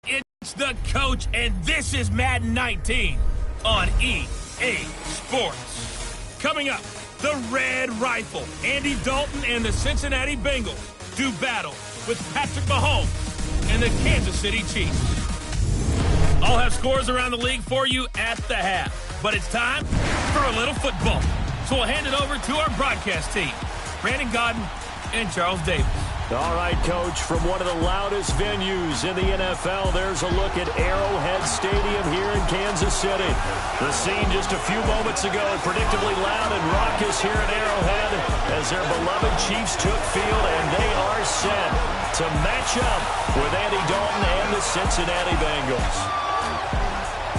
It's the coach, and this is Madden 19 on EA Sports. Coming up, the Red Rifle, Andy Dalton and the Cincinnati Bengals do battle with Patrick Mahomes and the Kansas City Chiefs. I'll have scores around the league for you at the half, but it's time for a little football. So we'll hand it over to our broadcast team, Brandon Godden and Charles Davis. All right, Coach, from one of the loudest venues in the NFL, there's a look at Arrowhead Stadium here in Kansas City. The scene just a few moments ago, predictably loud and raucous here at Arrowhead as their beloved Chiefs took field, and they are set to match up with Andy Dalton and the Cincinnati Bengals.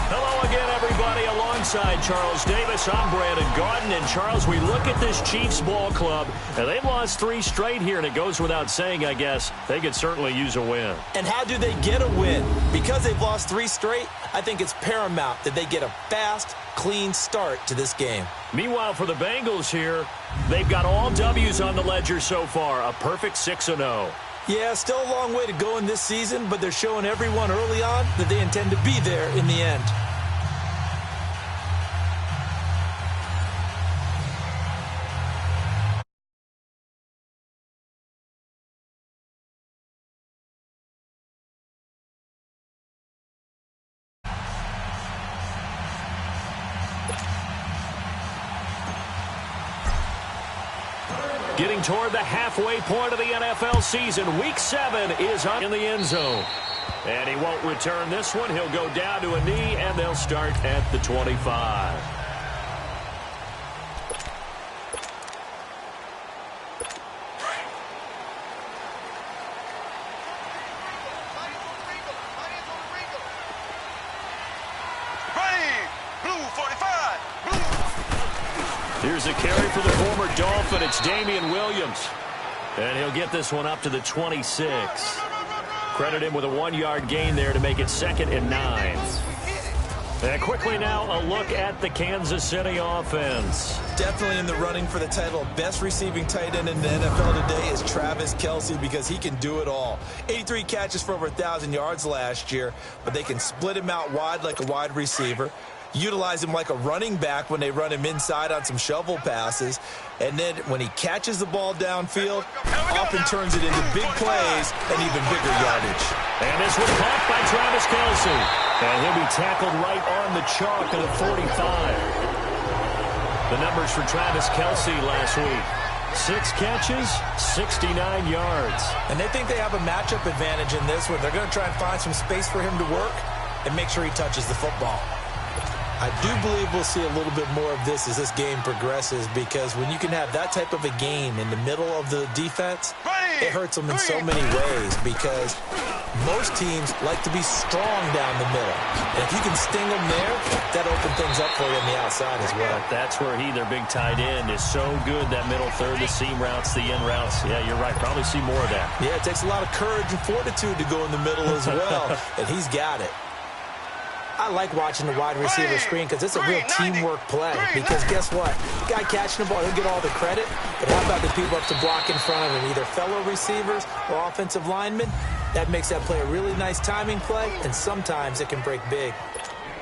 Hello again, everybody. Alongside Charles Davis, I'm Brandon Godden. And, Charles, we look at this Chiefs ball club, and they've lost 3 straight here, and it goes without saying, I guess, they could certainly use a win. And how do they get a win? Because they've lost 3 straight, I think it's paramount that they get a fast, clean start to this game. Meanwhile, for the Bengals here, they've got all W's on the ledger so far, a perfect 6-0. Yeah, still a long way to go in this season, but they're showing everyone early on that they intend to be there in the end. Getting toward the halfway point of the NFL season. Week 7 is up in the end zone. And he won't return this one. He'll go down to a knee, and they'll start at the 25. Here's a carry for the former Dolphin. It's Damian Williams. And he'll get this one up to the 26. Credit him with a 1-yard gain there to make it 2nd and 9. And quickly now, a look at the Kansas City offense. Definitely in the running for the title of best receiving tight end in the NFL today is Travis Kelce, because he can do it all. 83 catches for over 1,000 yards last year, but they can split him out wide like a wide receiver, utilize him like a running back when they run him inside on some shovel passes, and then when he catches the ball downfield, often turns it into big plays and even bigger yardage. And this was caught by Travis Kelce. And he'll be tackled right on the chalk at the 45. The numbers for Travis Kelce last week. 6 catches, 69 yards. And they think they have a matchup advantage in this one. They're going to try and find some space for him to work and make sure he touches the football. I do believe we'll see a little bit more of this as this game progresses, because when you can have that type of a game in the middle of the defense, it hurts them in so many ways, because most teams like to be strong down the middle. And if you can sting them there, that opens things up for you on the outside as well. That's where their big tight end, is so good, that middle third, the seam routes, the in routes. Yeah, you're right. Probably see more of that. Yeah, it takes a lot of courage and fortitude to go in the middle as well, and he's got it. I like watching the wide receiver screen because it's a real teamwork play. Because guess what? The guy catching the ball, he'll get all the credit. But how about the people up to block in front of him, either fellow receivers or offensive linemen? That makes that play a really nice timing play, and sometimes it can break big.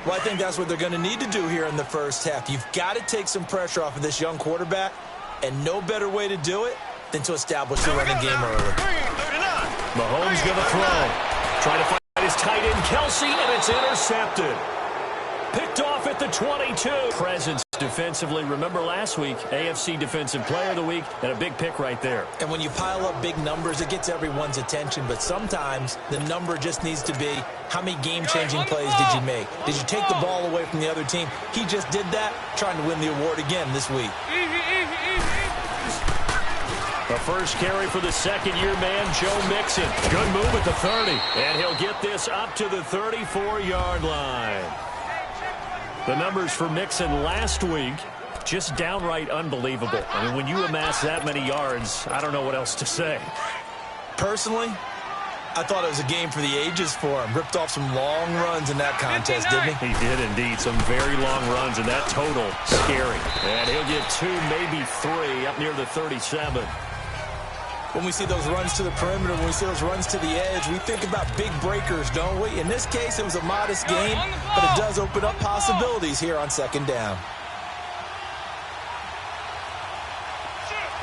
Well, I think that's what they're going to need to do here in the first half. You've got to take some pressure off of this young quarterback, and no better way to do it than to establish the running game early. Mahomes going to throw. Trying to find his tight end, Kelce, and it's intercepted. Picked off at the 22. Presence defensively. Remember last week, AFC Defensive Player of the Week, and a big pick right there. And when you pile up big numbers, it gets everyone's attention. But sometimes the number just needs to be, how many game-changing plays did you make? Did you take the ball away from the other team? He just did that, trying to win the award again this week. The first carry for the second-year man, Joe Mixon. Good move at the 30. And he'll get this up to the 34-yard line. The numbers for Mixon last week, just downright unbelievable. I mean, when you amass that many yards, I don't know what else to say. Personally, I thought it was a game for the ages for him. Ripped off some long runs in that contest, didn't he? He did indeed. Some very long runs, and that total, scary. And he'll get 2, maybe 3, up near the 37. when we see those runs to the perimeter, when we see those runs to the edge, we think about big breakers, don't we? In this case, it was a modest game, but it does open up possibilities here on second down.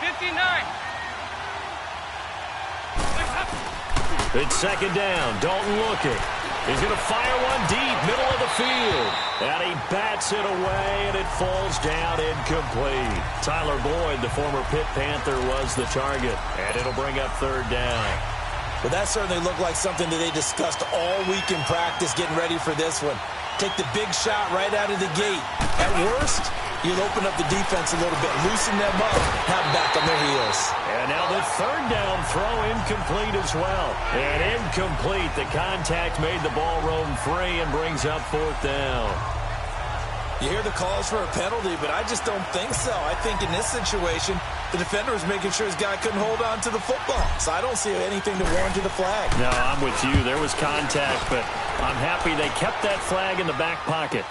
59. It's second down. Dalton looking. He's going to fire one deep, middle of the field. And he bats it away, and it falls down incomplete. Tyler Boyd, the former Pitt Panther, was the target. And it'll bring up third down. Well, that certainly looked like something that they discussed all week in practice, getting ready for this one. Take the big shot right out of the gate. At worst, you'll open up the defense a little bit, loosen them up, have them back on their heels. And now the third down throw incomplete as well. And incomplete. The contact made the ball roam free and brings up fourth down. You hear the calls for a penalty, but I just don't think so. I think in this situation, the defender was making sure his guy couldn't hold on to the football. So I don't see anything to warrant the flag. No, I'm with you. There was contact, but I'm happy they kept that flag in the back pocket.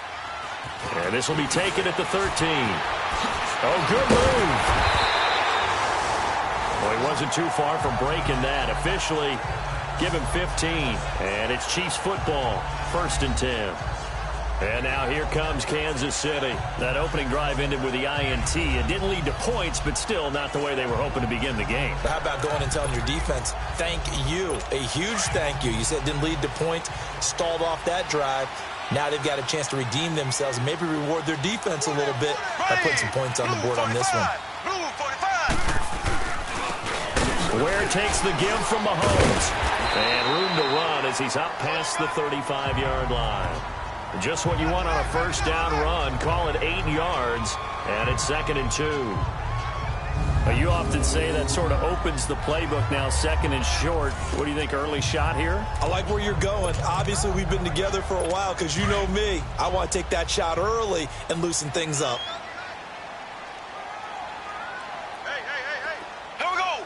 And this will be taken at the 13. Oh, good move. Well, he wasn't too far from breaking that. Officially, give him 15. And it's Chiefs football, 1st and 10. And now here comes Kansas City. That opening drive ended with the INT. It didn't lead to points, but still not the way they were hoping to begin the game. How about going and telling your defense, thank you, a huge thank you. You said it didn't lead to points, stalled off that drive. Now they've got a chance to redeem themselves and maybe reward their defense a little bit by putting some points on the board on this one. Ware takes the give from Mahomes. And room to run as he's up past the 35-yard line. Just what you want on a first down run. Call it 8 yards, and it's 2nd and 2. You often say that sort of opens the playbook now, 2nd and short. What do you think, early shot here? I like where you're going. Obviously, we've been together for a while because you know me. I want to take that shot early and loosen things up. Here we go.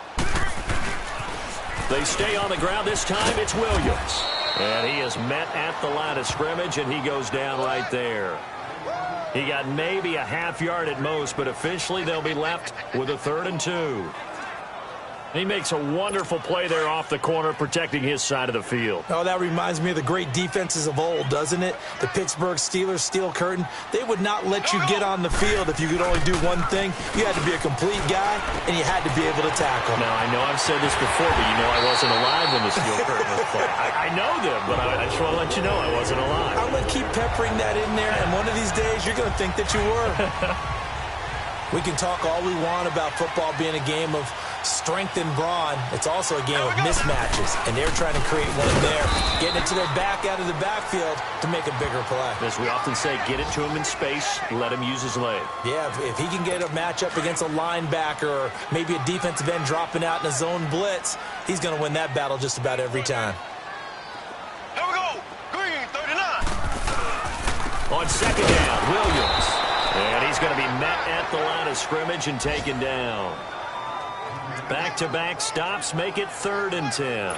They stay on the ground. This time it's Williams. And he is met at the line of scrimmage, and he goes down right there. He got maybe a half yard at most, but officially they'll be left with a 3rd and 2. He makes a wonderful play there off the corner, protecting his side of the field. Oh, that reminds me of the great defenses of old, doesn't it? The Pittsburgh Steelers, steel curtain. They would not let you get on the field if you could only do one thing. You had to be a complete guy, and you had to be able to tackle. Now, I know I've said this before, but you know I wasn't alive when the steel curtain was played. I know them, but I just want to let you know I wasn't alive. I'm going to keep peppering that in there, and one of these days you're going to think that you were. We can talk all we want about football being a game of strength and brawn. It's also a game of mismatches, and they're trying to create one there, getting it to their back out of the backfield to make a bigger play. As we often say, get it to him in space, let him use his leg. Yeah, if he can get a matchup against a linebacker or maybe a defensive end dropping out in a zone blitz, he's going to win that battle just about every time. Here we go. Green, 39. On 2nd down, Williams. And he's going to be met at the line of scrimmage and taken down. Back-to-back stops make it 3rd and 10.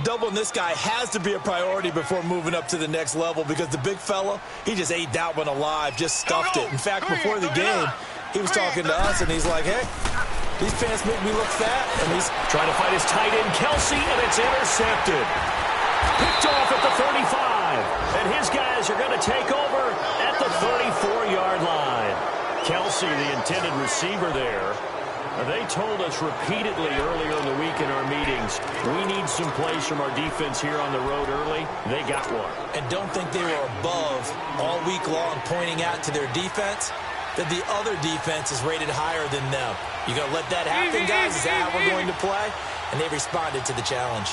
Doubling this guy has to be a priority before moving up to the next level because the big fella, he just ate that one alive, just stuffed it. In fact, before the game, he was talking to us, and he's like, hey, these pants make me look fat. And he's trying to fight his tight end, Kelsey, and it's intercepted. Picked off at the 35, and his guys are going to take over at the 34-yard line. Kelsey, the intended receiver there. They told us repeatedly earlier in the week in our meetings, we need some plays from our defense here on the road early. They got one. And don't think they were above all week long pointing out to their defense that the other defense is rated higher than them. You going to let that happen, guys? Is that how we're going to play? And they responded to the challenge.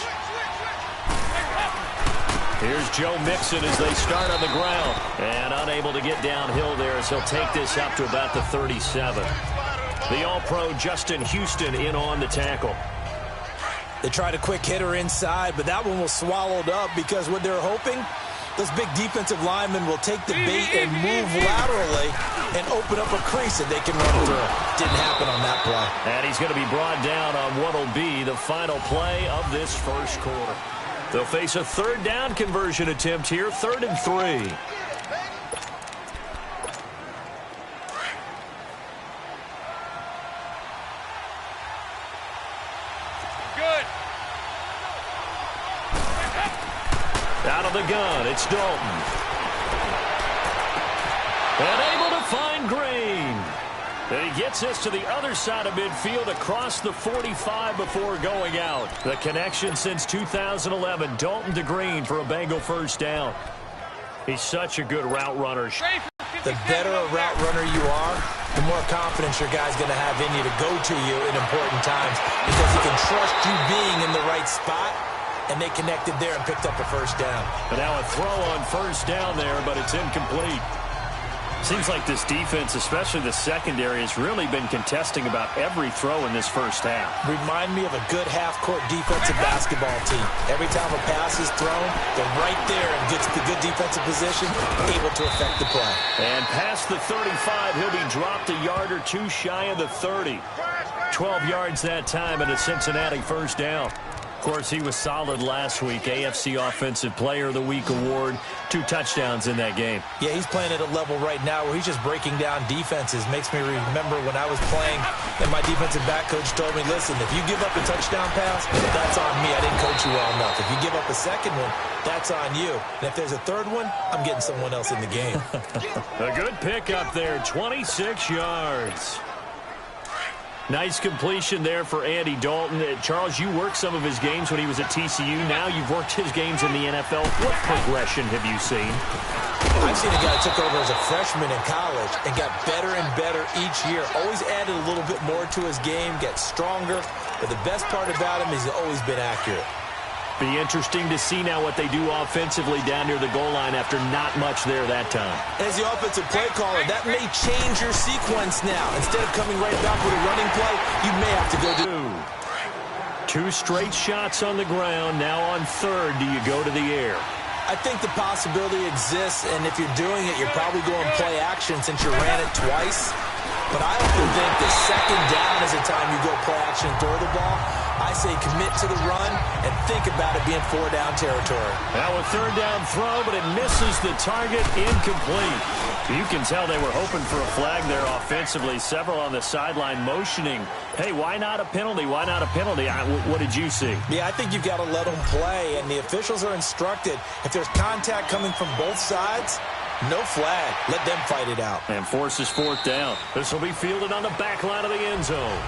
Here's Joe Mixon as they start on the ground. And unable to get downhill there as he'll take this up to about the 37. The All-Pro Justin Houston in on the tackle. They tried a quick hitter inside, but that one was swallowed up because what they're hoping, those big defensive linemen will take the bait and move laterally and open up a crease that they can run through. Didn't happen on that play. And he's going to be brought down on what will be the final play of this first quarter. They'll face a 3rd down conversion attempt here, 3rd and 3. Out of the gun, it's Dalton. And able to find Green. And he gets us to the other side of midfield across the 45 before going out. The connection since 2011, Dalton to Green for a Bengal first down. He's such a good route runner. The better a route runner you are, the more confidence your guy's going to have in you to go to you in important times because he can trust you being in the right spot, and they connected there and picked up a first down. But now a throw on first down there, but it's incomplete. Seems like this defense, especially the secondary, has really been contesting about every throw in this first half. Remind me of a good half-court defensive basketball team. Every time a pass is thrown, they're right there and gets the good defensive position, able to affect the play. And past the 35, he'll be dropped a yard or two shy of the 30. 12 yards that time and a Cincinnati first down. Of course, he was solid last week. AFC Offensive Player of the Week award. 2 touchdowns in that game. Yeah, he's playing at a level right now where he's just breaking down defenses. Makes me remember when I was playing and my defensive back coach told me, listen, if you give up a touchdown pass, that's on me. I didn't coach you well enough. If you give up a second one, that's on you. And if there's a third one, I'm getting someone else in the game. A good pickup there, 26 yards. Nice completion there for Andy Dalton. Charles, you worked some of his games when he was at TCU. Now you've worked his games in the NFL. What progression have you seen? I've seen a guy who took over as a freshman in college and got better and better each year. Always added a little bit more to his game, gets stronger. But the best part about him is he's always been accurate. Be interesting to see now what they do offensively down near the goal line after not much there that time. As the offensive play caller, that may change your sequence now. Instead of coming right back with a running play, you may have to go to... 2 straight shots on the ground. Now on third, do you go to the air? I think the possibility exists, and if you're doing it, you're probably going play action since you ran it twice. But I often think the second down is the time you go play action and throw the ball. I say commit to the run and think about it being 4-down territory. Now a third down throw, but it misses the target, incomplete. You can tell they were hoping for a flag there offensively. Several on the sideline motioning. Hey, why not a penalty? Why not a penalty? What did you see? Yeah, I think you've got to let them play, and the officials are instructed. If there's contact coming from both sides, no flag. Let them fight it out. And forces 4th down. This will be fielded on the back line of the end zone.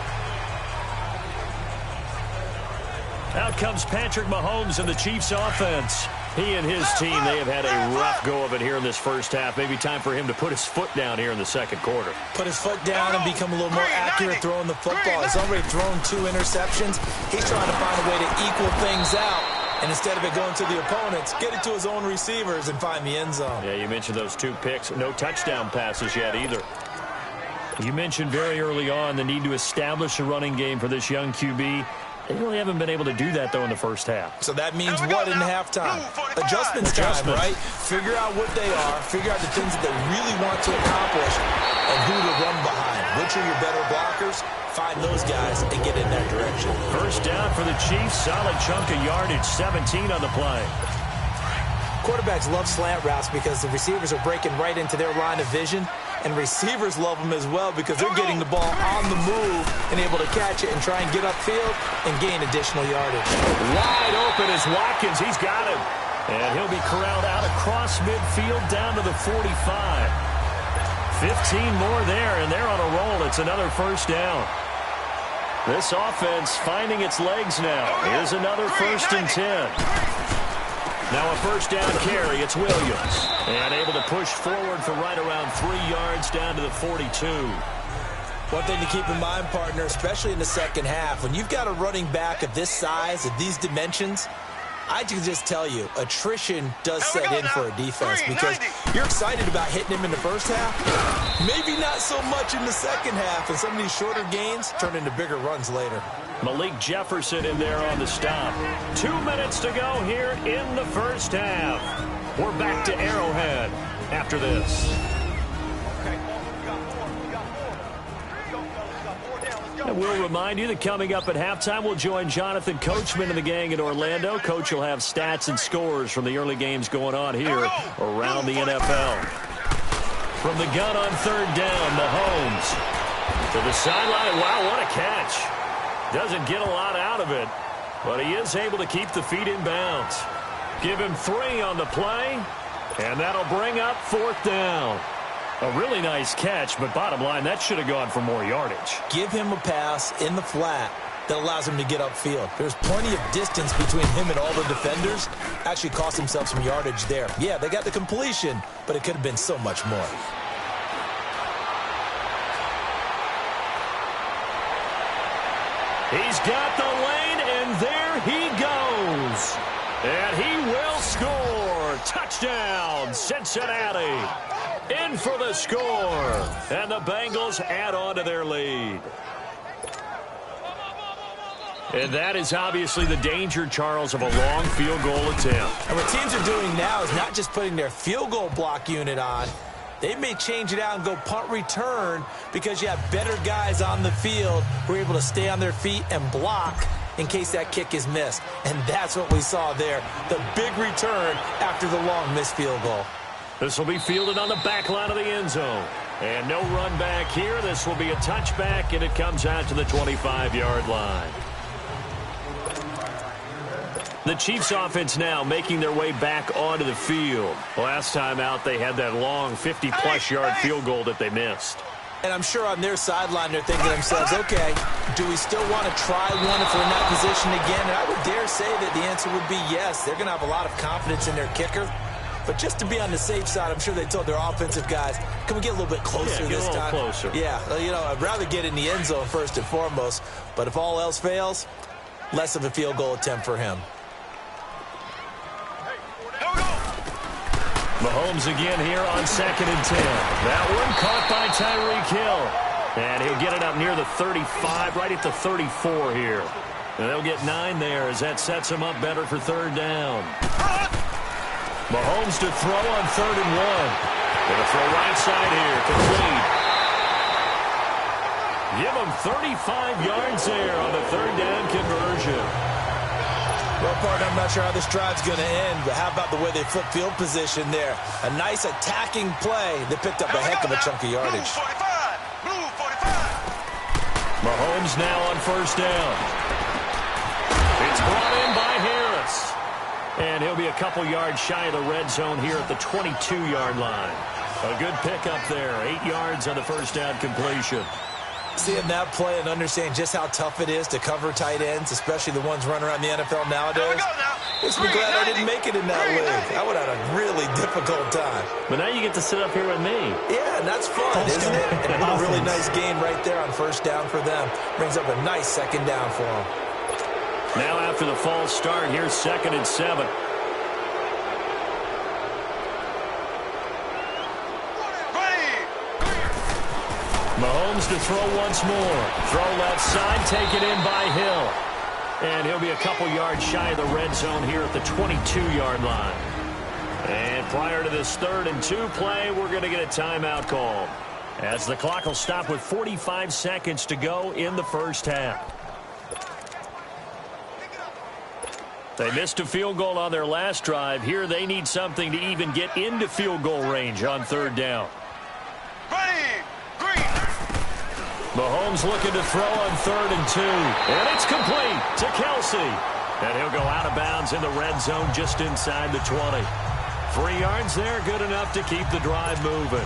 Out comes Patrick Mahomes and the Chiefs offense. He and his team, they have had a rough go of it here in this first half. Maybe time for him to put his foot down here in the second quarter. Put his foot down and become a little more accurate throwing the football. He's already thrown 2 interceptions. He's trying to find a way to equal things out. And instead of it going to the opponents, get it to his own receivers and find the end zone. Yeah, you mentioned those 2 picks. No touchdown passes yet either. You mentioned very early on the need to establish a running game for this young QB. They really haven't been able to do that, though, in the first half. So that means what in halftime? Adjustments time, right? Figure out what they are, figure out the things that they really want to accomplish, and who to run behind. Which are your better blockers? Find those guys and get in that direction. First down for the Chiefs. Solid chunk of yardage, 17 on the play. Quarterbacks love slant routes because the receivers are breaking right into their line of vision, and receivers love them as well because they're getting the ball on the move and able to catch it and try and get upfield and gain additional yardage. Wide open is Watkins. He's got him. And he'll be corralled out across midfield down to the 45. 15 more there, and they're on a roll. It's another first down. This offense finding its legs now. Here's another 1st and 10. Now a first down carry. It's Williams. And able to push forward for right around 3 yards down to the 42. One thing to keep in mind, partner, especially in the second half, when you've got a running back of this size, of these dimensions, I can just tell you, attrition does set in for a defense because you're excited about hitting him in the first half. Maybe not so much in the second half, and some of these shorter gains turn into bigger runs later. Malik Jefferson in there on the stop. 2 minutes to go here in the first half. We're back to Arrowhead after this. And we'll remind you that coming up at halftime, we'll join Jonathan Coachman and the gang in Orlando. Coach will have stats and scores from the early games going on here around the NFL. From the gun on third down, Mahomes to the sideline. Wow, what a catch. Doesn't get a lot out of it, but he is able to keep the feet in bounds. Give him 3 on the play, and that'll bring up 4th down. A really nice catch, but bottom line, that should have gone for more yardage. Give him a pass in the flat that allows him to get upfield. There's plenty of distance between him and all the defenders. Actually cost himself some yardage there. Yeah, they got the completion, but it could have been so much more. He's got the lane, and there he goes. And he will score. Touchdown, Cincinnati. In for the score. And the Bengals add on to their lead. And that is obviously the danger, Charles, of a long field goal attempt. And what teams are doing now is not just putting their field goal block unit on. They may change it out and go punt return because you have better guys on the field who are able to stay on their feet and block in case that kick is missed. And that's what we saw there, the big return after the long missed field goal. This will be fielded on the back line of the end zone. And no run back here. This will be a touchback, and it comes out to the 25-yard line. The Chiefs offense now making their way back onto the field. Last time out, they had that long 50-plus yard field goal that they missed. And I'm sure on their sideline they're thinking to themselves, okay, do we still want to try one if we're in that position again? And I would dare say that the answer would be yes. They're going to have a lot of confidence in their kicker. But just to be on the safe side, I'm sure they told their offensive guys, can we get a little bit closer this time? Closer. Yeah, you know, I'd rather get in the end zone first and foremost. But if all else fails, less of a field goal attempt for him. Mahomes again here on 2nd and 10. That one caught by Tyreek Hill. And he'll get it up near the 35, right at the 34 here. And they'll get 9 there as that sets him up better for 3rd down. Mahomes to throw on 3rd and 1. Gonna throw right side here, complete. Give him 35 yards there on the 3rd down conversion. Well, partner, I'm not sure how this drive's going to end, but how about the way they flip field position there? A nice attacking play that picked up a heck of a chunk of yardage. Blue 45. Mahomes now on 1st down. It's brought in by Harris. And he'll be a couple yards shy of the red zone here at the 22-yard line. A good pickup there. 8 yards on the 1st down completion. Seeing that play and understanding just how tough it is to cover tight ends, especially the ones running around the NFL nowadays, makes me glad I didn't make it in that league. I would have had a really difficult time. But now you get to sit up here with me. Yeah, and that's fun, isn't it? And a really nice game right there on 1st down for them. Brings up a nice 2nd down for them. Now after the false start, here's 2nd and 7. Mahomes to throw once more. Throw left side, taken in by Hill. And he'll be a couple yards shy of the red zone here at the 22-yard line. And prior to this 3rd and 2 play, we're going to get a timeout call, as the clock will stop with 45 seconds to go in the 1st half. They missed a field goal on their last drive. Here they need something to even get into field goal range on 3rd down. Mahomes looking to throw on 3rd and 2. And it's complete to Kelsey. And he'll go out of bounds in the red zone just inside the 20. 3 yards there, good enough to keep the drive moving.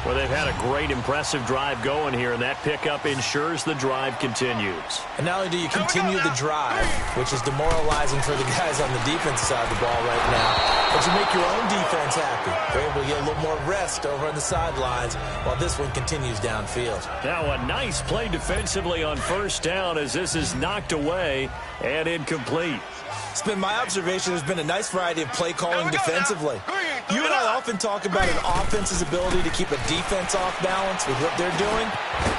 Well, they've had a great, impressive drive going here, and that pickup ensures the drive continues. And not only do you continue the drive, which is demoralizing for the guys on the defensive side of the ball right now, but you make your own defense happy. They're able to get a little more rest over on the sidelines while this one continues downfield. Now a nice play defensively on 1st down as this is knocked away and incomplete. It's been my observation there's been a nice variety of play calling defensively. You and I often talk about an offense's ability to keep a defense off balance with what they're doing.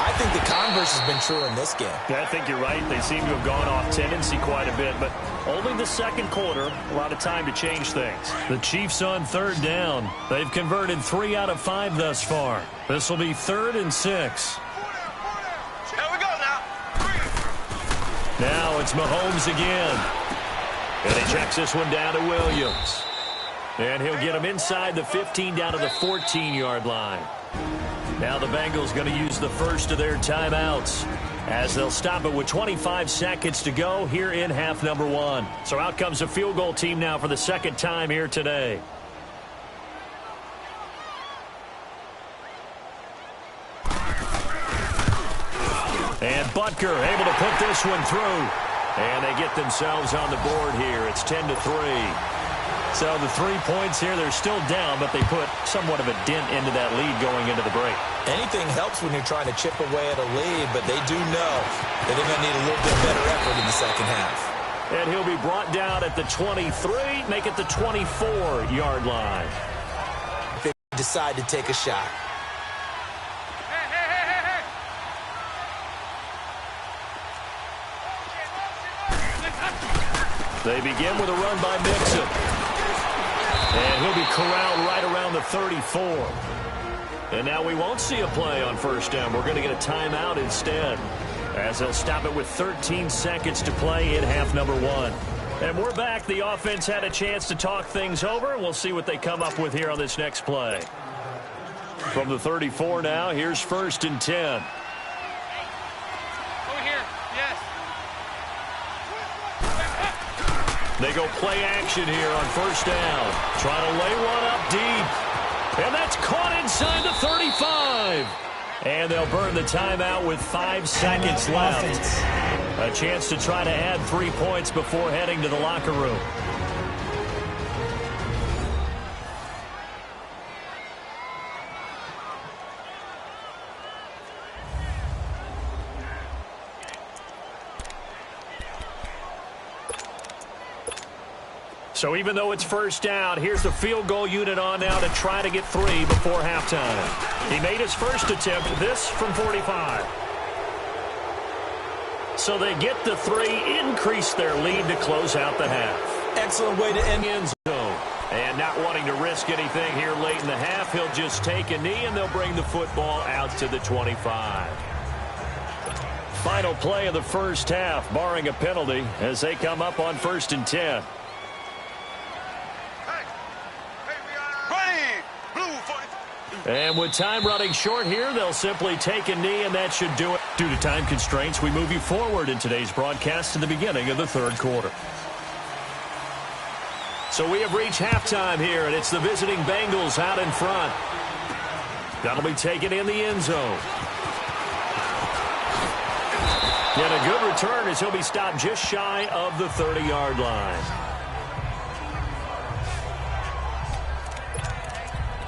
I think the converse has been true in this game. Yeah, I think you're right. They seem to have gone off tendency quite a bit, but only the 2nd quarter, a lot of time to change things. The Chiefs on 3rd down. They've converted 3 out of 5 thus far. This will be 3rd and 6. Here we go now. Now it's Mahomes again. And he checks this one down to Williams. And he'll get him inside the 15 down to the 14-yard line. Now the Bengals going to use the first of their timeouts. as they'll stop it with 25 seconds to go here in half number one. So out comes a field goal team now for the second time here today. And Butker able to put this one through. And they get themselves on the board here. It's 10-3. So the 3 points here, they're still down, but they put somewhat of a dent into that lead going into the break. Anything helps when you're trying to chip away at a lead, but they do know that they're going to need a little bit better effort in the second half. And he'll be brought down at the 23, make it the 24-yard line. They decide to take a shot. They begin with a run by Mixon. And he'll be corralled right around the 34. And now we won't see a play on first down. We're going to get a timeout instead, as they'll stop it with 13 seconds to play in half number one. And we're back. The offense had a chance to talk things over, and we'll see what they come up with here on this next play. From the 34 now, here's 1st and 10. Over here, yes. They go play action here on first down. Trying to lay one up deep. And that's caught inside the 35. And they'll burn the timeout with 5 seconds left. A chance to try to add 3 points before heading to the locker room. So even though it's first down, here's the field goal unit on now to try to get 3 before halftime. He made his first attempt, this from 45. So they get the 3, increase their lead to close out the half. Excellent way to end the end zone. And not wanting to risk anything here late in the half, he'll just take a knee and they'll bring the football out to the 25. Final play of the first half, barring a penalty, as they come up on 1st and 10. And with time running short here, they'll simply take a knee, and that should do it. Due to time constraints, we move you forward in today's broadcast to the beginning of the third quarter. So we have reached halftime here, and it's the visiting Bengals out in front. That'll be taken in the end zone. And a good return as he'll be stopped just shy of the 30-yard line.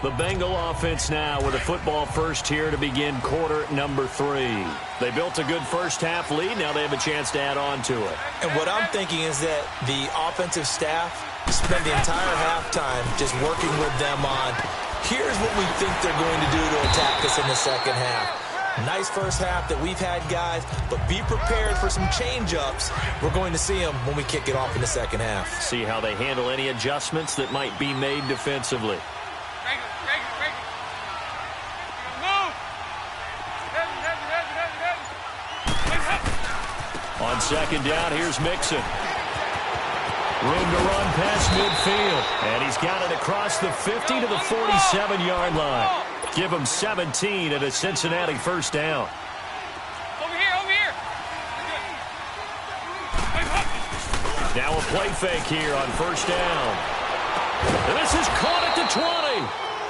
The Bengal offense now with a football first here to begin quarter number 3. They built a good first half lead. Now they have a chance to add on to it. And what I'm thinking is that the offensive staff spend the entire halftime just working with them on, here's what we think they're going to do to attack us in the second half. Nice first half that we've had, guys, but be prepared for some change-ups. We're going to see them when we kick it off in the second half. See how they handle any adjustments that might be made defensively. On second down, here's Mixon. Room to run past midfield. And he's got it across the 50 to the 47-yard line. Give him 17 at a Cincinnati first down. Over here. Now a play fake here on first down. And this is caught at the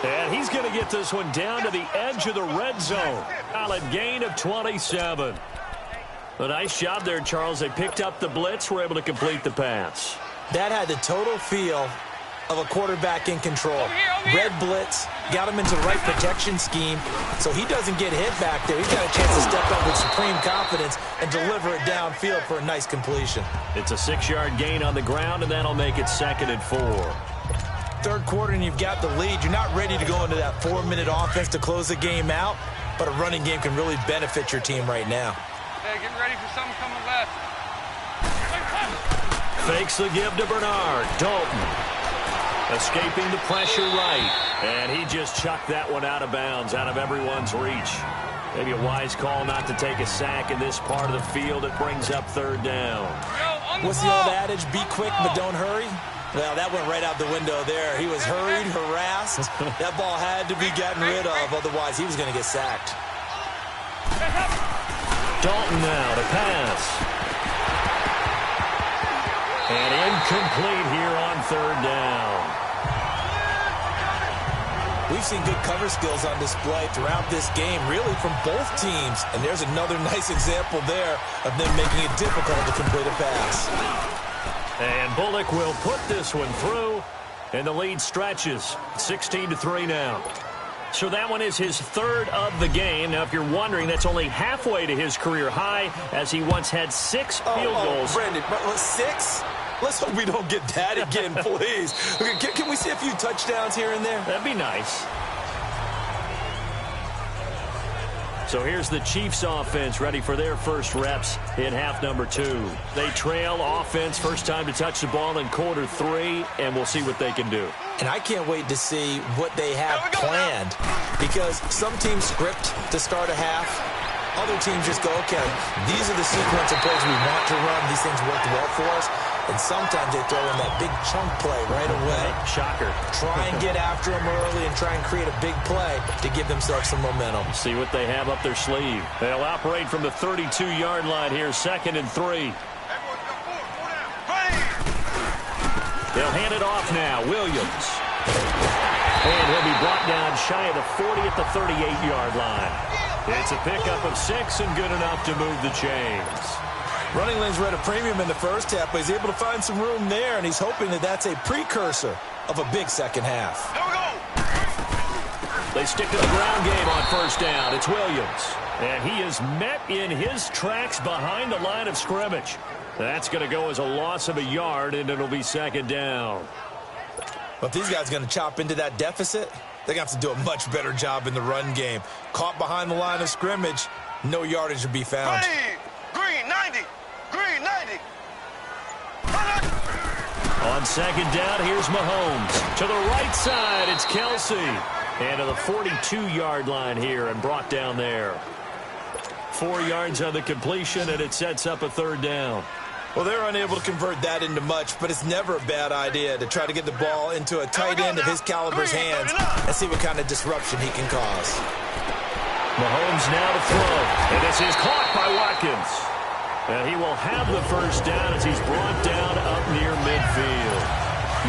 20. And he's going to get this one down to the edge of the red zone. Solid gain of 27. A nice job there, Charles. They picked up the blitz, were able to complete the pass. That had the total feel of a quarterback in control. Red blitz, got him into the right protection scheme, so he doesn't get hit back there. He's got a chance to step up with supreme confidence and deliver it downfield for a nice completion. It's a 6-yard gain on the ground, and that'll make it 2nd and 4. Third quarter, and you've got the lead. You're not ready to go into that 4-minute offense to close the game out, but a running game can really benefit your team right now. Hey, get ready for something coming left. Fakes the give to Bernard. Dalton escaping the pressure right. And he just chucked that one out of bounds, out of everyone's reach. Maybe a wise call not to take a sack in this part of the field. It brings up 3rd down. What's the old adage? Be quick, but don't hurry. Well, that went right out the window there. He was hurried, harassed. That ball had to be gotten rid of, otherwise he was going to get sacked. Dalton now to pass. And incomplete here on third down. We've seen good cover skills on display throughout this game, really from both teams. And there's another nice example there of them making it difficult to complete a pass. And Bullock will put this one through, and the lead stretches. 16-3 now. So that one is his third of the game. Now, if you're wondering, that's only halfway to his career high, as he once had 6 field goals. Brandon, 6? Let's hope we don't get that again, please. Okay, can we see a few touchdowns here and there? That'd be nice. So here's the Chiefs offense ready for their first reps in half number 2. They trail offense, first time to touch the ball in quarter 3, and we'll see what they can do. And I can't wait to see what they have planned, because some teams script to start a half. Other teams just go, okay, these are the sequence of plays we want to run. These things worked well for us. And sometimes they throw in that big chunk play right away. Shocker. Try and get after them early and try and create a big play to give themselves some momentum. See what they have up their sleeve. They'll operate from the 32-yard line here, 2nd and 3. They'll hand it off now. Williams. And he'll be brought down shy of the 40 at the 38-yard line. It's a pickup of 6 and good enough to move the chains. Running lanes were at a premium in the first half, but he's able to find some room there, and he's hoping that that's a precursor of a big second half. They stick to the ground game on first down. It's Williams. And he is met in his tracks behind the line of scrimmage. That's going to go as a loss of a yard, and it'll be 2nd down. But if these guys are going to chop into that deficit, they're going to have to do a much better job in the run game. Caught behind the line of scrimmage, no yardage to be found. Green 90. Green 90. On 2nd down, here's Mahomes. To the right side, it's Kelsey. And to the 42-yard line here and brought down there. 4 yards on the completion, and it sets up a 3rd down. Well, they're unable to convert that into much, but it's never a bad idea to try to get the ball into a tight end of his caliber's hands and see what kind of disruption he can cause. Mahomes now to throw. And this is caught by Watkins. And he will have the first down as he's brought down up near midfield.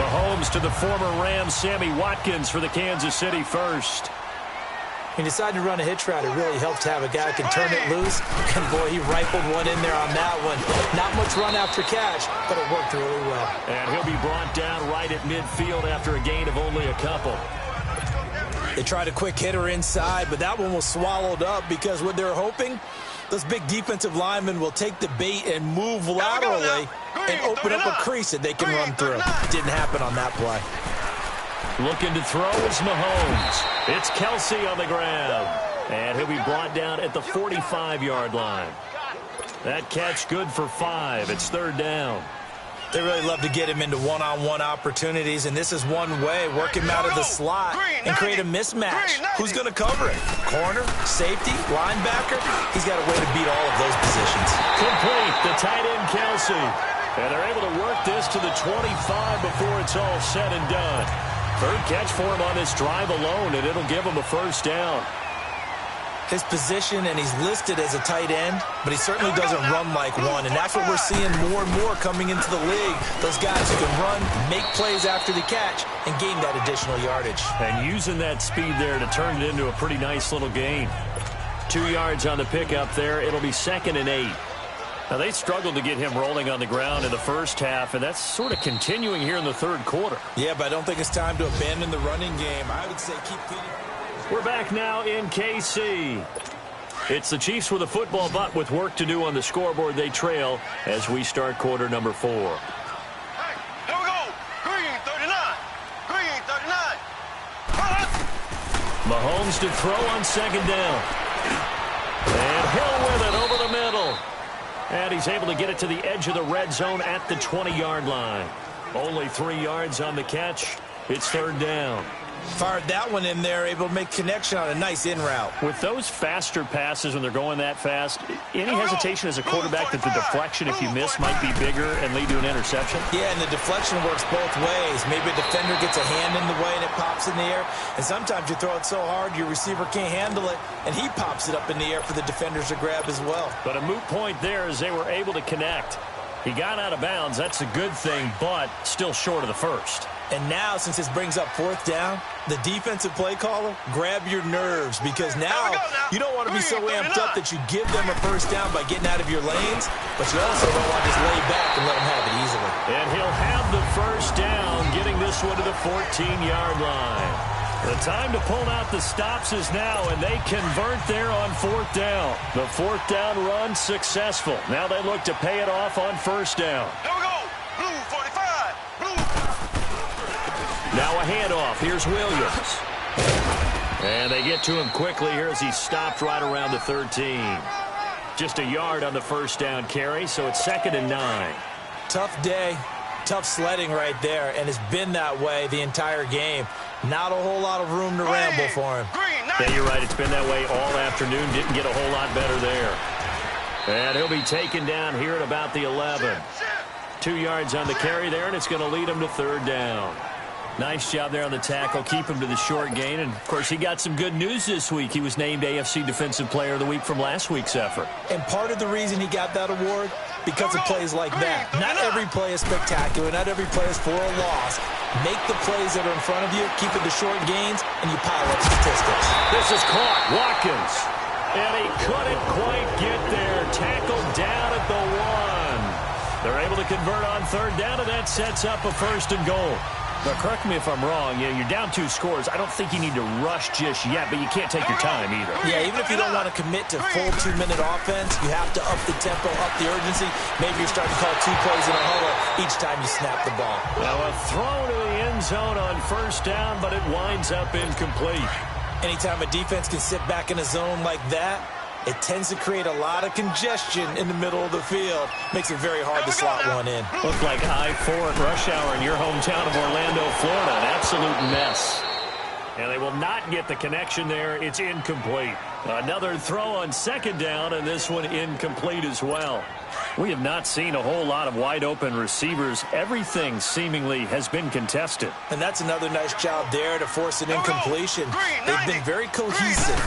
Mahomes to the former Rams, Sammy Watkins, for the Kansas City first. He decided to run a hitch route. It really helped to have a guy who can turn it loose. And, boy, he rifled one in there on that one. Not much run after catch, but it worked really well. And he'll be brought down right at midfield after a gain of only a couple. They tried a quick hitter inside, but that one was swallowed up because what they're hoping, those big defensive linemen will take the bait and move laterally and open up a crease that they can run through. Didn't happen on that play. Looking to throw is Mahomes. It's Kelsey on the ground. And he'll be brought down at the 45-yard line. That catch good for 5. It's 3rd down. They really love to get him into one-on-one opportunities, and this is one way. Work him out of the slot and create a mismatch. Who's going to cover it? Corner, safety, linebacker? He's got a way to beat all of those positions. Complete, the tight end Kelsey. And they're able to work this to the 25 before it's all said and done. 3rd catch for him on this drive alone, and it'll give him a first down. His position, and he's listed as a tight end, but he certainly doesn't run like one, and that's what we're seeing more and more coming into the league. Those guys who can run, make plays after the catch, and gain that additional yardage. And using that speed there to turn it into a pretty nice little gain. 2 yards on the pickup there. It'll be 2nd and 8. Now, they struggled to get him rolling on the ground in the first half, and that's sort of continuing here in the 3rd quarter. Yeah, but I don't think it's time to abandon the running game. I would say keep feeding. We're back now in KC. It's the Chiefs with a football, but with work to do on the scoreboard. They trail as we start quarter number 4. Hey, here we go. Green 39. Green 39. Mahomes to throw on 2nd down. And Hill with it over the middle. And he's able to get it to the edge of the red zone at the 20-yard line. Only 3 yards on the catch. It's 3rd down. Fired that one in there, able to make connection on a nice in route. With those faster passes when they're going that fast, any hesitation as a quarterback that the deflection, if you miss, might be bigger and lead to an interception? Yeah, and the deflection works both ways. Maybe a defender gets a hand in the way and it pops in the air. And sometimes you throw it so hard your receiver can't handle it, and he pops it up in the air for the defenders to grab as well. But a moot point there as they were able to connect. He got out of bounds. That's a good thing, but still short of the first. And now, since this brings up fourth down, the defensive play caller, grab your nerves, because now you don't want to be so amped up that you give them a first down by getting out of your lanes, but you also don't want to just lay back and let them have it easily. And he'll have the first down, getting this one to the 14-yard line. The time to pull out the stops is now, and they convert there on fourth down. The fourth down run successful. Now they look to pay it off on first down. Here we go. Blue 45. Blue. Now a handoff. Here's Williams. And they get to him quickly here as he stopped right around the 13. Just a yard on the first down carry, so it's 2nd and 9. Tough day, tough sledding right there, and it's been that way the entire game. Not a whole lot of room to ramble for him. Yeah, you're right. It's been that way all afternoon. Didn't get a whole lot better there. And he'll be taken down here at about the 11. 2 yards on the carry there, and it's going to lead him to third down. Nice job there on the tackle. Keep him to the short gain. And, of course, he got some good news this week. He was named AFC Defensive Player of the Week from last week's effort. And part of the reason he got that award, because of plays like that. Not every play is spectacular. Not every play is for a loss. Make the plays that are in front of you, keep it to short gains, and you pile up statistics. This is caught. Watkins. And he couldn't quite get there. Tackled down at the 1. They're able to convert on third down, and that sets up a 1st and goal. Now, correct me if I'm wrong. You're down 2 scores. I don't think you need to rush just yet, but you can't take your time either. Yeah, even if you don't want to commit to full 2-minute offense, you have to up the tempo, up the urgency. Maybe you're starting to call 2 plays in a huddle each time you snap the ball. Now, a throw to the end zone on first down, but it winds up incomplete. Anytime a defense can sit back in a zone like that, it tends to create a lot of congestion in the middle of the field. Makes it very hard to slot one in. Looked like I-4 at rush hour in your hometown of Orlando, Florida. An absolute mess. And they will not get the connection there. It's incomplete. Another throw on second down, and this one incomplete as well. We have not seen a whole lot of wide-open receivers. Everything seemingly has been contested. And that's another nice job there to force an incompletion. They've been very cohesive,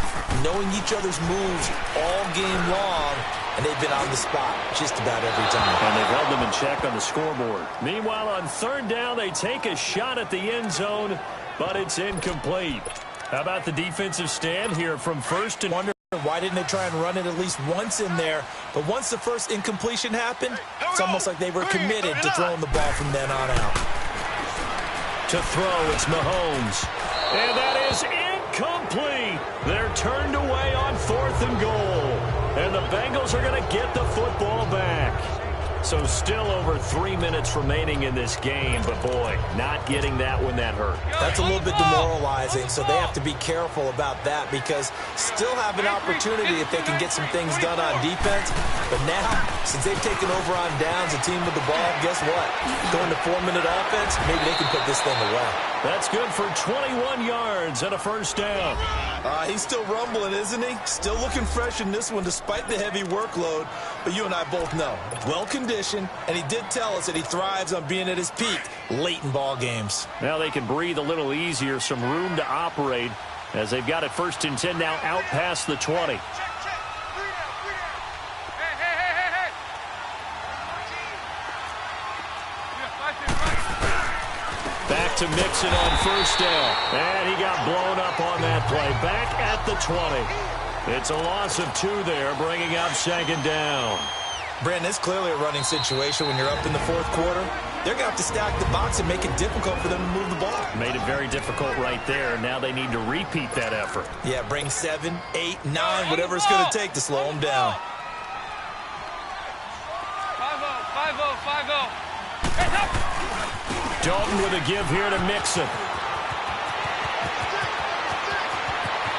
knowing each other's moves all game long, and they've been on the spot just about every time. And they've held them in check on the scoreboard. Meanwhile, on third down, they take a shot at the end zone, but it's incomplete. How about the defensive stand here from first and... Why didn't they try and run it at least once in there? But once the first incompletion happened, it's almost like they were committed to throwing the ball from then on out. To throw, it's Mahomes. And that is incomplete. They're turned away on 4th and goal. And the Bengals are going to get the football back. So still over 3 minutes remaining in this game, but boy, not getting that when that hurt. That's a little bit demoralizing, so they have to be careful about that because still have an opportunity if they can get some things done on defense. But now, since they've taken over on downs, a team with the ball, guess what? Going to 4-minute offense, maybe they can put this thing away. That's good for 21 yards and a first down. He's still rumbling, isn't he? Still looking fresh in this one despite the heavy workload. But you and I both know, well-conditioned, and he did tell us that he thrives on being at his peak late in ball games. Now they can breathe a little easier, some room to operate as they've got it 1st and 10 now out past the 20. Back to Mixon on first down. And he got blown up on that play. Back at the 20. It's a loss of 2 there, bringing up 2nd down. Brandon, it's clearly a running situation when you're up in the 4th quarter. They're going to have to stack the box and make it difficult for them to move the ball. Made it very difficult right there. Now they need to repeat that effort. Yeah, bring 7, 8, 9, whatever it's going to take to slow them down. 5-0, 5-0, 5-0. Heads up! Dalton with a give here to Mixon.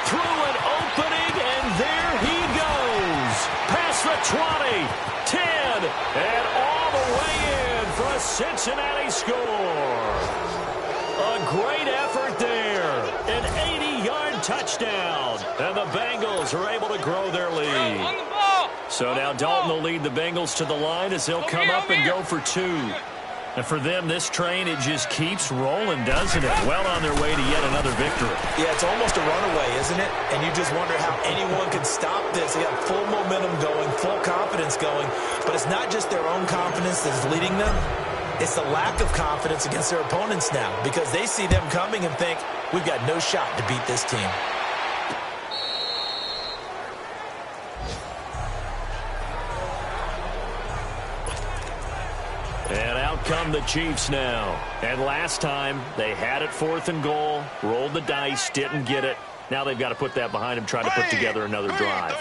Through an opening, and there he goes. Past the 20, 10, and all the way in for a Cincinnati score. A great effort there. touchdown. And the Bengals are able to grow their lead. So now Dalton will lead the Bengals to the line as they'll come up and go for 2. And for them, this train, it just keeps rolling, doesn't it? Well on their way to yet another victory. Yeah, it's almost a runaway, isn't it? And you just wonder how anyone can stop this. They got full momentum going, full confidence going. But it's not just their own confidence that's leading them. It's the lack of confidence against their opponents now, because they see them coming and think, we've got no shot to beat this team. And out come the Chiefs now. And last time, they had it 4th and goal, rolled the dice, didn't get it. Now they've got to put that behind them, try to put together another drive.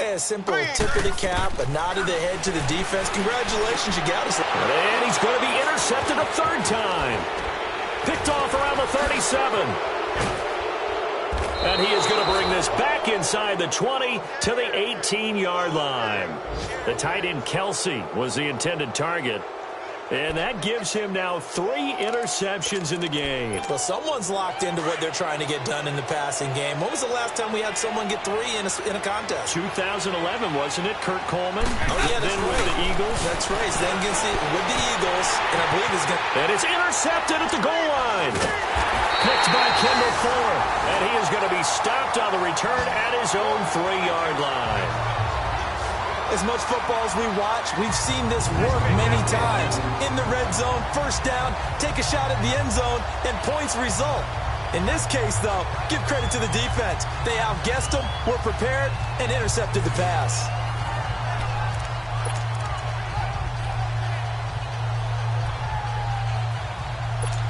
A simple tip of the cap, a nod of the head to the defense. Congratulations, you got us. And he's going to be intercepted a 3rd time. Picked off around the 37. And he is going to bring this back inside the 20 to the 18-yard line. The tight end Kelsey was the intended target. And that gives him now 3 interceptions in the game. Well, someone's locked into what they're trying to get done in the passing game. When was the last time we had someone get 3 in a contest? 2011, wasn't it? Kurt Coleman. Oh, yeah, that's then right. With the Eagles. That's right. Then with the Eagles, and I believe it's going to... And it's intercepted at the goal line. Picked by Kendall Fuller. And he is going to be stopped on the return at his own 3-yard line. As much football as we watch, we've seen this work many times. In the red zone, 1st down, take a shot at the end zone, and points result. In this case, though, give credit to the defense. They outguessed them, were prepared, and intercepted the pass.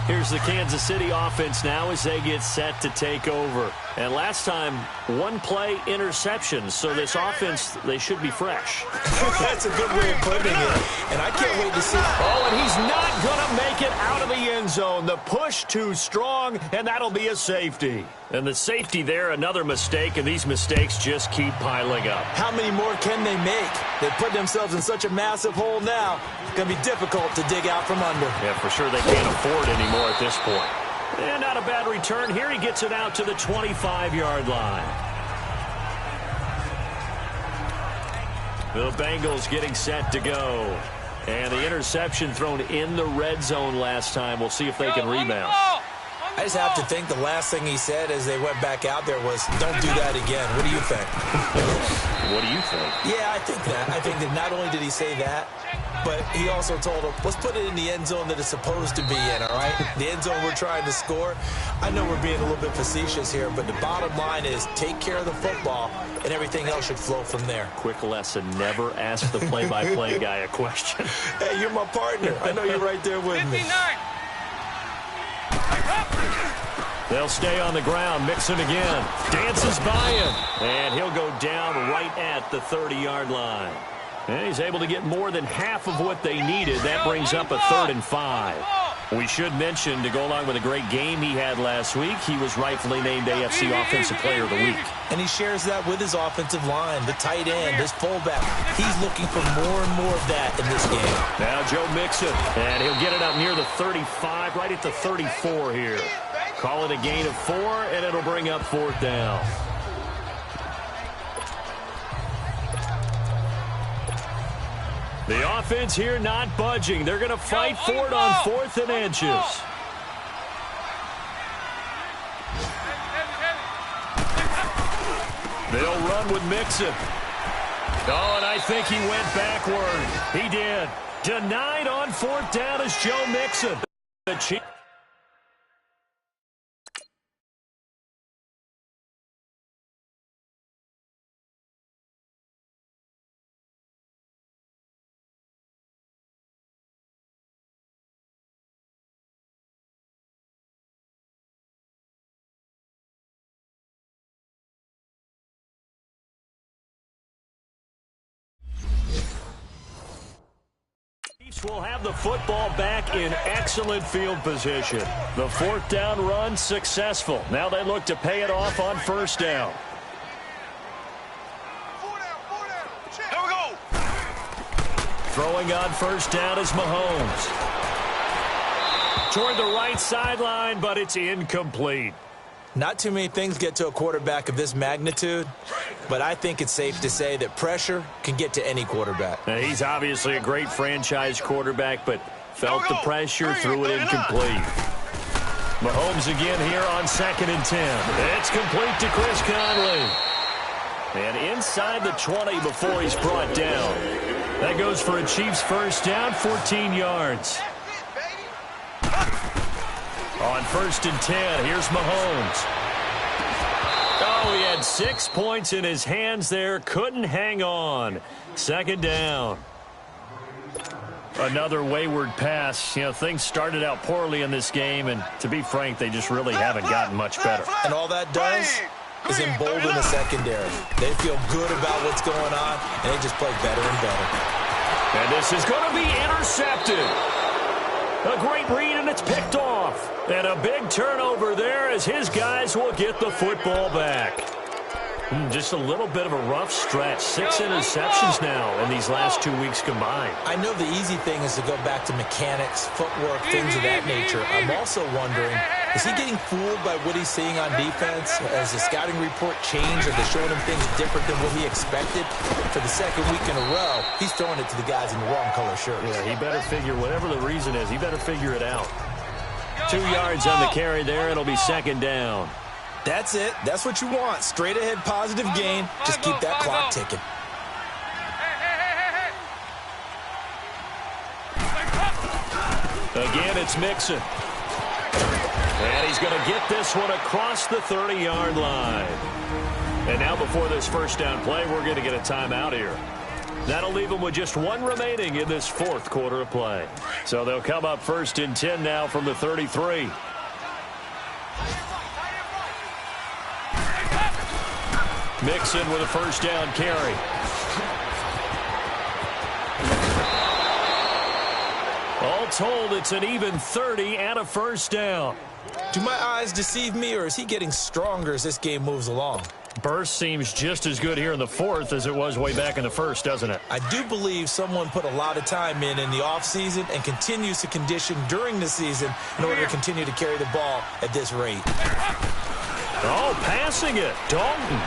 Here's the Kansas City offense now as they get set to take over. And last time, 1 play interception. So this offense, they should be fresh. That's a good way of putting it. And I can't wait to see. Oh, and he's not going to make it out of the end zone. The push too strong, and that'll be a safety. And the safety there, another mistake, and these mistakes just keep piling up. How many more can they make? They put themselves in such a massive hole now. It's going to be difficult to dig out from under. Yeah, for sure they can't afford anymore at this point. And not a bad return. Here he gets it out to the 25-yard line. The Bengals getting set to go. And the interception thrown in the red zone last time. We'll see if they can rebound. I just have to think the last thing he said as they went back out there was, don't do that again. What do you think? What do you think? Yeah, I think that. I think that not only did he say that, but he also told him, let's put it in the end zone that it's supposed to be in, all right? The end zone we're trying to score. I know we're being a little bit facetious here, but the bottom line is take care of the football, and everything else should flow from there. Quick lesson, never ask the play-by-play guy a question. Hey, you're my partner. I know you're right there with me. 59. They'll stay on the ground. Mixon again. Dances by him. And he'll go down right at the 30-yard line. And he's able to get more than half of what they needed. That brings up a 3rd and 5. We should mention, to go along with a great game he had last week, he was rightfully named AFC Offensive Player of the Week. And he shares that with his offensive line, the tight end, his fullback. He's looking for more and more of that in this game. Now Joe Mixon, and he'll get it up near the 35, right at the 34 here. Call it a gain of 4, and it'll bring up 4th down. The offense here not budging. They're going to fight for it on 4th and inches. They'll run with Mixon. Oh, and I think he went backward. He did. Denied on 4th down is Joe Mixon. The Chiefs. Will have the football back in excellent field position. The 4th down run successful. Now they look to pay it off on 1st down. Here we go. Throwing on 1st down is Mahomes. Toward the right sideline, but it's incomplete. Not too many things get to a quarterback of this magnitude, but I think it's safe to say that pressure can get to any quarterback. Now, he's obviously a great franchise quarterback, but felt the pressure, threw it incomplete. Mahomes again here on 2nd and 10. It's complete to Chris Conley. And inside the 20 before he's brought down. That goes for a Chiefs first down, 14 yards. On 1st and 10, here's Mahomes. Oh, he had 6 points in his hands there. Couldn't hang on. 2nd down. Another wayward pass. You know, things started out poorly in this game, and to be frank, they just really haven't gotten much better. And all that does is embolden the secondary. They feel good about what's going on, and they just play better and better. And this is going to be intercepted. A great read, and it's picked off. And a big turnover there as his guys will get the football back. Just a little bit of a rough stretch. 6 interceptions now in these last 2 weeks combined. I know the easy thing is to go back to mechanics, footwork, things of that nature. I'm also wondering, is he getting fooled by what he's seeing on defense? Has the scouting report changed? Are they showing him things different than what he expected? For the 2nd week in a row, he's throwing it to the guys in the wrong color shirts. Yeah, he better figure, whatever the reason is, he better figure it out. 2 yards on the carry there. It'll be 2nd down. That's it. That's what you want. Straight ahead positive gain. Just keep that clock ticking. Again, it's Mixon. And he's going to get this one across the 30-yard line. And now before this first down play, we're going to get a timeout here. That'll leave them with just 1 remaining in this 4th quarter of play. So they'll come up 1st and 10 now from the 33. Mixon with a first down carry. All told, it's an even 30 and a first down. Do my eyes deceive me, or is he getting stronger as this game moves along? Burst seems just as good here in the 4th as it was way back in the 1st, doesn't it? I do believe someone put a lot of time in the offseason and continues to condition during the season in order to continue to carry the ball at this rate. Oh, passing it. Dalton.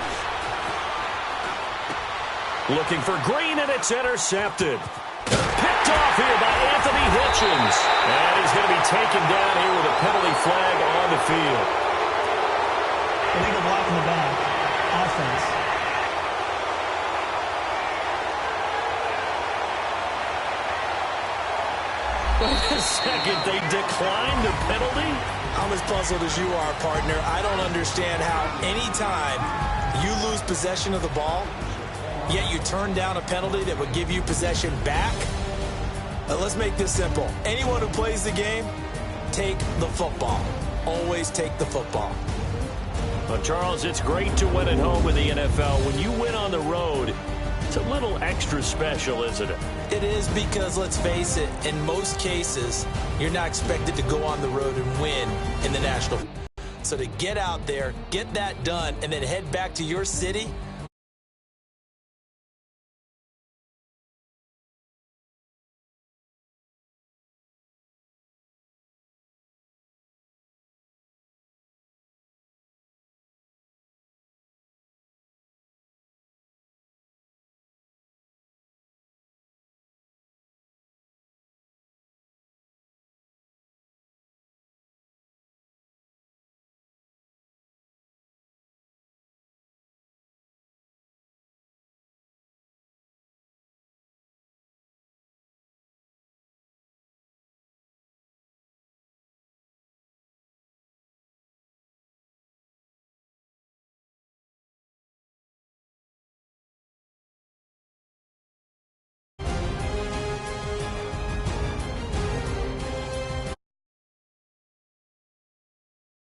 Looking for Green, and it's intercepted. Picked off here by Anthony Hitchens. And he's going to be taken down here with a penalty flag on the field. Illegal block in the back. Offense. Wait a second. They declined the penalty? I'm as puzzled as you are, partner. I don't understand how anytime you lose possession of the ball, yet you turn down a penalty that would give you possession back. Let's make this simple. Anyone who plays the game, take the football. Always take the football. Well, Charles, it's great to win at home in the NFL. When you win on the road, it's a little extra special, isn't it? It is, because, let's face it, in most cases, you're not expected to go on the road and win in the national. So to get out there, get that done, and then head back to your city,